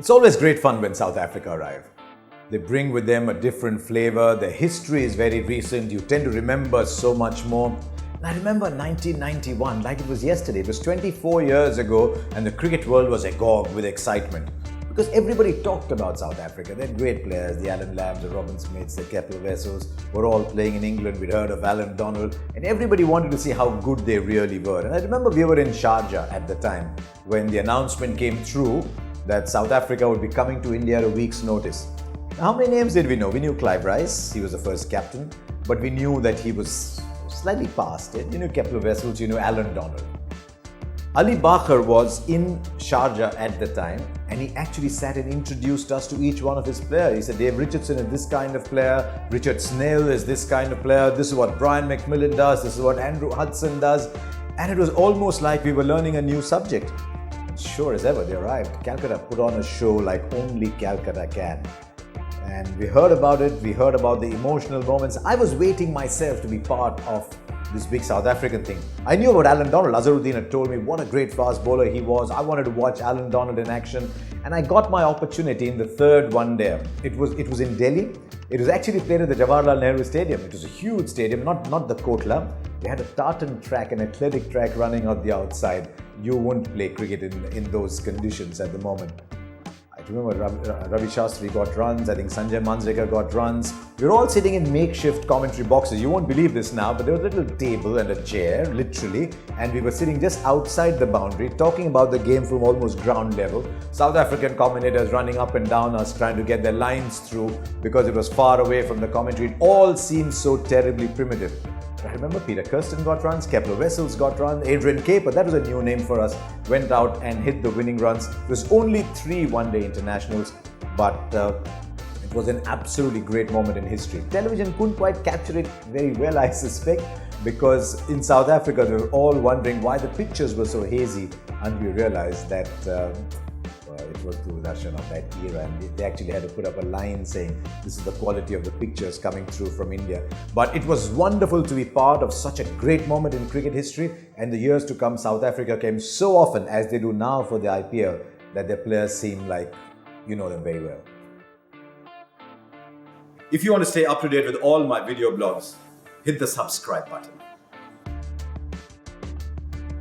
It's always great fun when South Africa arrive. They bring with them a different flavor, their history is very recent, you tend to remember so much more. And I remember 1991 like it was yesterday. It was 24 years ago and the cricket world was agog with excitement. Because everybody talked about South Africa. They had great players, the Allan Lambs, the Robin Smiths, the Kepler Wessels were all playing in England. We'd heard of Allan Donald and everybody wanted to see how good they really were. And I remember we were in Sharjah at the time when the announcement came through that South Africa would be coming to India at a week's notice. How many names did we know? We knew Clive Rice, he was the first captain, but we knew that he was slightly past it. You knew Kepler Wessels, you knew Allan Donald. Ali Bacher was in Sharjah at the time and he actually sat and introduced us to each one of his players. He said, Dave Richardson is this kind of player, Richard Snell is this kind of player, this is what Brian McMillan does, this is what Andrew Hudson does. And it was almost like we were learning a new subject. Sure as ever, they arrived. Calcutta put on a show like only Calcutta can. And we heard about it, we heard about the emotional moments. I was waiting myself to be part of this big South African thing. I knew about Allan Donald. Azharuddin had told me what a great fast bowler he was. I wanted to watch Allan Donald in action. And I got my opportunity in the third one day. It was in Delhi. It was actually played at the Jawaharlal Nehru Stadium. It was a huge stadium, not the Kotla. They had a tartan track, an athletic track running on the outside. You won't play cricket in those conditions at the moment. I remember Ravi Shastri got runs, I think Sanjay Manjrekar got runs. We were all sitting in makeshift commentary boxes. You won't believe this now, but there was a little table and a chair, literally, and we were sitting just outside the boundary talking about the game from almost ground level. South African commentators running up and down us trying to get their lines through because it was far away from the commentary. It all seemed so terribly primitive. I remember Peter Kirsten got runs, Kepler Wessels got runs, Adrian Caper, that was a new name for us, went out and hit the winning runs. It was only 3 one-day internationals, but it was an absolutely great moment in history. Television couldn't quite capture it very well, I suspect, because in South Africa they were all wondering why the pictures were so hazy, and we realized that it was Doordarshan of that era, and they actually had to put up a line saying this is the quality of the pictures coming through from India. But it was wonderful to be part of such a great moment in cricket history, and the years to come South Africa came so often as they do now for the IPL that their players seem like you know them very well. If you want to stay up to date with all my video blogs, hit the subscribe button.